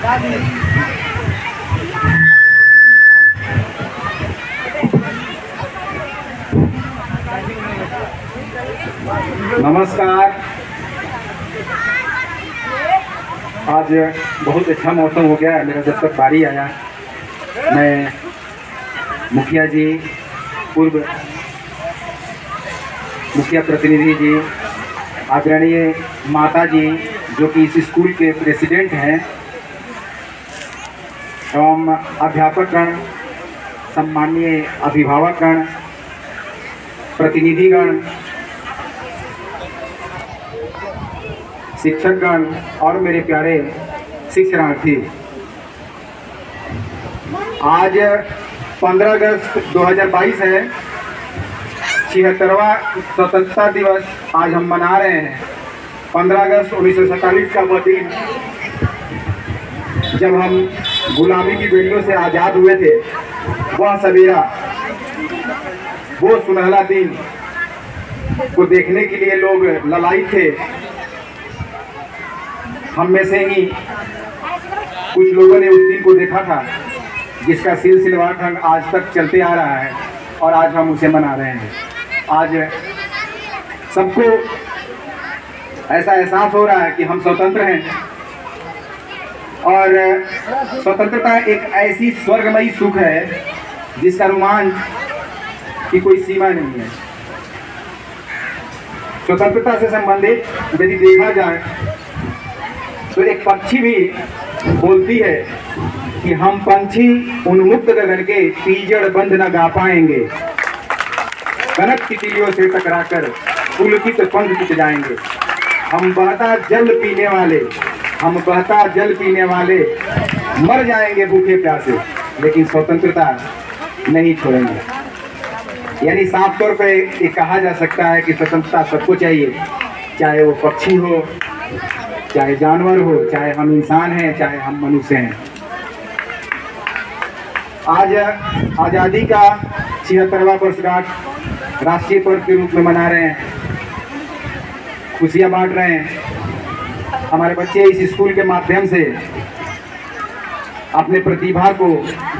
नमस्कार। आज बहुत अच्छा मौसम हो गया है। मेरा जब तक बारी आया, मैं मुखिया जी, पूर्व मुखिया प्रतिनिधि जी, आदरणीय माता जी जो कि इस स्कूल के प्रेसिडेंट हैं, एवं अध्यापकगण, सम्माननीय अभिभावकगण, प्रतिनिधिगण, शिक्षकगण और मेरे प्यारे शिक्षार्थी, आज 15 अगस्त 2022 है। 76वां स्वतंत्रता दिवस आज हम मना रहे हैं। 15 अगस्त 1947 का वह दिन जब हम गुलामी की बेड़ियों से आज़ाद हुए थे, वह सवेरा, वो सुनहरा दिन को देखने के लिए लोग ललायित थे। हम में से ही कुछ लोगों ने उस दिन को देखा था, जिसका सिलसिलेवार ढंग आज तक चलते आ रहा है और आज हम उसे मना रहे हैं। आज सबको ऐसा एहसास हो रहा है कि हम स्वतंत्र हैं और स्वतंत्रता एक ऐसी स्वर्गमयी सुख है जिसका रोमांच की कोई सीमा नहीं है। स्वतंत्रता से संबंधित यदि देखा जाए तो एक पक्षी भी बोलती है कि हम पंछी उन्मुक्त गगन के पीजड़ बंद न गा पाएंगे, कनक तितलियों से टकराकर पुलकित पंख टूट जाएंगे। हम बहता जल पीने वाले, हम बहता जल पीने वाले मर जाएंगे भूखे प्यासे, लेकिन स्वतंत्रता नहीं छोड़ेंगे। यानी साफ तौर पे ये कहा जा सकता है कि स्वतंत्रता सबको चाहिए, चाहे वो पक्षी हो, चाहे जानवर हो, चाहे हम इंसान हैं, चाहे हम मनुष्य हैं। आज आज़ादी का 76वां वर्षगांठ राष्ट्रीय पर्व के रूप में मना रहे हैं, खुशियाँ बांट रहे हैं। हमारे बच्चे इस स्कूल के माध्यम से अपने प्रतिभा को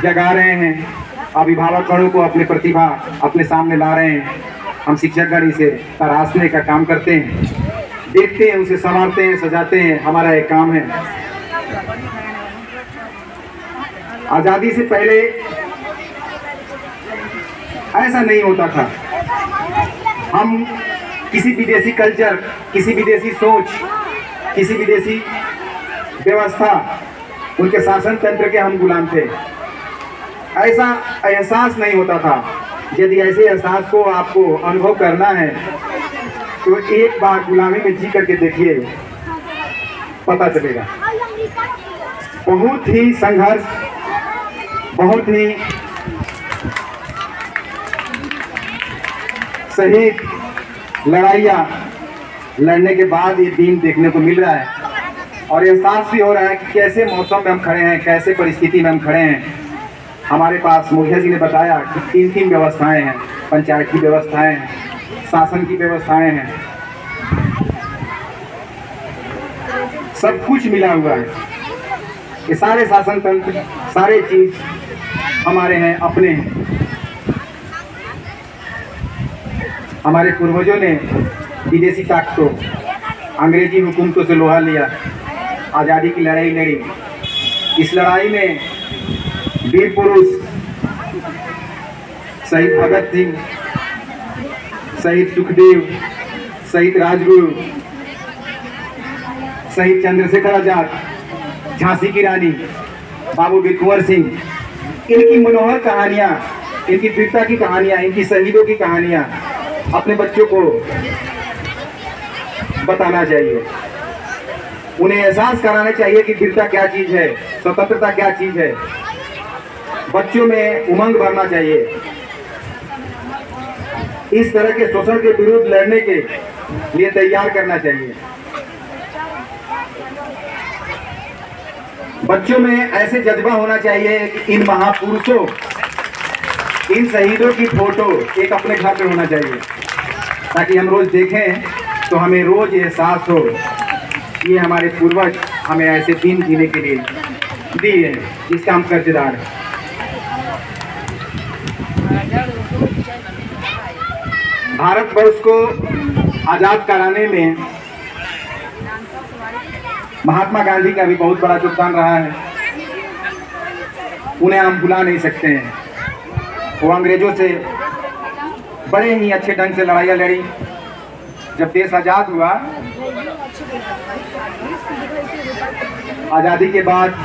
जगा रहे हैं, अभिभावकों को अपने प्रतिभा अपने सामने ला रहे हैं। हम शिक्षकगण इसे तराशने का काम करते हैं, देखते हैं, उसे संवारते हैं, सजाते हैं, हमारा एक काम है। आज़ादी से पहले ऐसा नहीं होता था। हम किसी विदेशी कल्चर, किसी विदेशी सोच, किसी विदेशी व्यवस्था, उनके शासन तंत्र के हम गुलाम थे। ऐसा एहसास नहीं होता था। यदि ऐसे एहसास को आपको अनुभव करना है तो एक बार गुलामी में जी करके देखिए, पता चलेगा। बहुत ही संघर्ष, बहुत ही शहीद लड़ाइयाँ लड़ने के बाद ये दिन देखने को मिल रहा है और एहसास भी हो रहा है कि कैसे मौसम में हम खड़े हैं, कैसे परिस्थिति में हम खड़े हैं। हमारे पास मुखिया जी ने बताया कि 3 व्यवस्थाएं हैं, पंचायत की व्यवस्थाएं हैं, शासन की व्यवस्थाएं हैं, सब कुछ मिला हुआ है। ये सारे शासन तंत्र, सारे चीज हमारे हैं, अपने हैं। हमारे पूर्वजों ने विदेशी ताकतों, अंग्रेजी हुकूमतों से लोहा लिया, आज़ादी की लड़ाई लड़ी। इस लड़ाई में वीर पुरुष शहीद भगत सिंह, शहीद सुखदेव, शहीद राजगुरु, शहीद चंद्रशेखर आजाद, झांसी की रानी, बाबू वीर कुंवर सिंह, इनकी मनोहर कहानियाँ, इनकी वीरता की कहानियाँ, इनकी शहीदों की कहानियाँ अपने बच्चों को बताना चाहिए। उन्हें एहसास कराना चाहिए कि वीरता क्या चीज़ है, स्वतंत्रता क्या चीज़ है। बच्चों में उमंग भरना चाहिए। इस तरह के शोषण के विरुद्ध लड़ने के लिए तैयार करना चाहिए। बच्चों में ऐसे जज्बा होना चाहिए कि इन महापुरुषों, इन शहीदों की फोटो एक अपने घर पे होना चाहिए, ताकि हम रोज देखें तो हमें रोज एहसास हो कि ये हमारे पूर्वज हमें ऐसे दिन जीने के लिए दी है, जिसका हम कर्जदार हैं। भारतवर्ष को आज़ाद कराने में महात्मा गांधी का भी बहुत बड़ा योगदान रहा है, उन्हें हम भुला नहीं सकते हैं। वो अंग्रेजों से बड़े ही अच्छे ढंग से लड़ाइयाँ लड़ी। जब देश आज़ाद हुआ, आज़ादी के बाद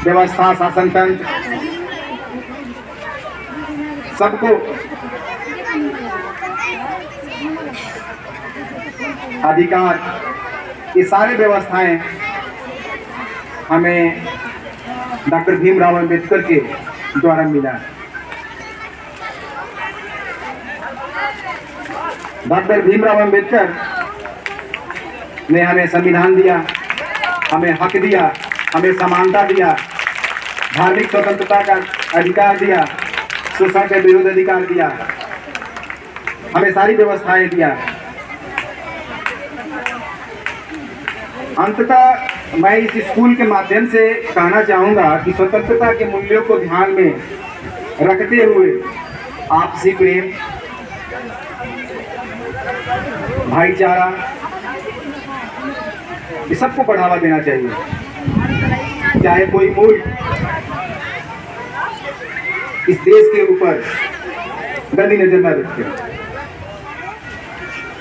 व्यवस्था, शासन तंत्र सबको अधिकार, ये सारे व्यवस्थाएं हमें डॉक्टर भीमराव अंबेडकर के द्वारा मिला। डॉक्टर भीमराव अंबेडकर ने हमें संविधान दिया, हमें हक दिया, हमें समानता दिया, धार्मिक स्वतंत्रता का अधिकार दिया, शोषण के विरुद्ध अधिकार दिया, हमें सारी व्यवस्थाएं दिया। अंततः मैं इस स्कूल के माध्यम से कहना चाहूँगा कि स्वतंत्रता के मूल्यों को ध्यान में रखते हुए आपसी प्रेम, भाईचारा, ये सबको बढ़ावा देना चाहिए। चाहे कोई मुल्क इस देश के ऊपर गंदी नजर न रखे।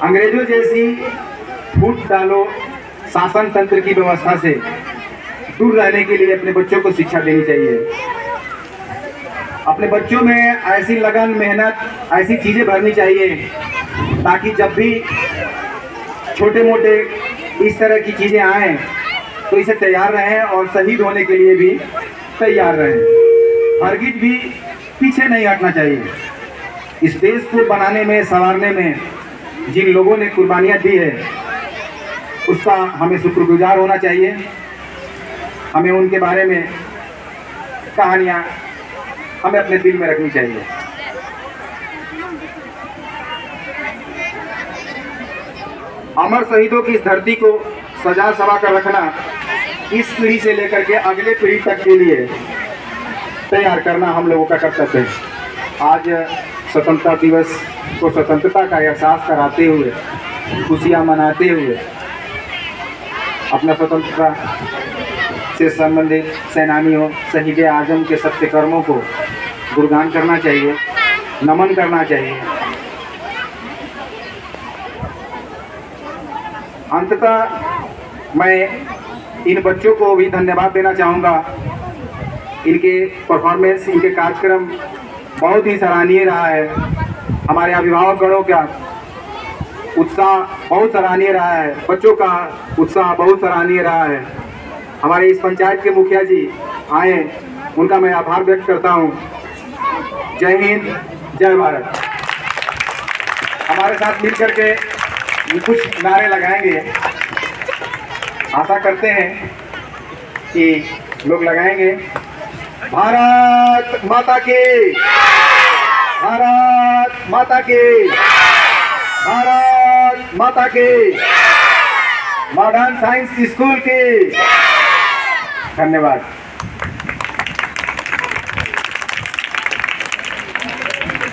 अंग्रेजों जैसी फूट डालो शासन तंत्र की व्यवस्था से दूर रहने के लिए अपने बच्चों को शिक्षा देनी चाहिए। अपने बच्चों में ऐसी लगन, मेहनत, ऐसी चीजें भरनी चाहिए ताकि जब भी छोटे मोटे इस तरह की चीजें आएं तो इसे तैयार रहें और शहीद होने के लिए भी तैयार रहें। हरगिज भी पीछे नहीं हटना चाहिए। इस देश को बनाने में, संवारने में जिन लोगों ने कुर्बानियां दी है, उसका हमें शुक्रगुजार होना चाहिए। हमें उनके बारे में कहानियां हमें अपने दिल में रखनी चाहिए। अमर शहीदों की इस धरती को सजा सवा कर रखना, इस पीढ़ी से लेकर के अगले पीढ़ी तक के लिए तैयार करना हम लोगों का कर्तव्य है। आज स्वतंत्रता दिवस को स्वतंत्रता का एहसास कराते हुए, खुशियाँ मनाते हुए, अपना स्वतंत्रता से संबंधित सेनानियों, शहीद आजम के सत्य कर्मों को गुणगान करना चाहिए, नमन करना चाहिए। अंततः मैं इन बच्चों को भी धन्यवाद देना चाहूँगा। इनके परफॉर्मेंस, इनके कार्यक्रम बहुत ही सराहनीय रहा है। हमारे अभिभावकगणों का उत्साह बहुत सराहनीय रहा है, बच्चों का उत्साह बहुत सराहनीय रहा है। हमारे इस पंचायत के मुखिया जी आए, उनका मैं आभार व्यक्त करता हूँ। जय हिंद, जय भारत। हमारे साथ मिलकर के कुछ नारे लगाएंगे, आशा करते हैं कि लोग लगाएंगे। भारत माता की, भारत माता की, भारत माता की, मॉडर्न साइंस स्कूल की। धन्यवाद।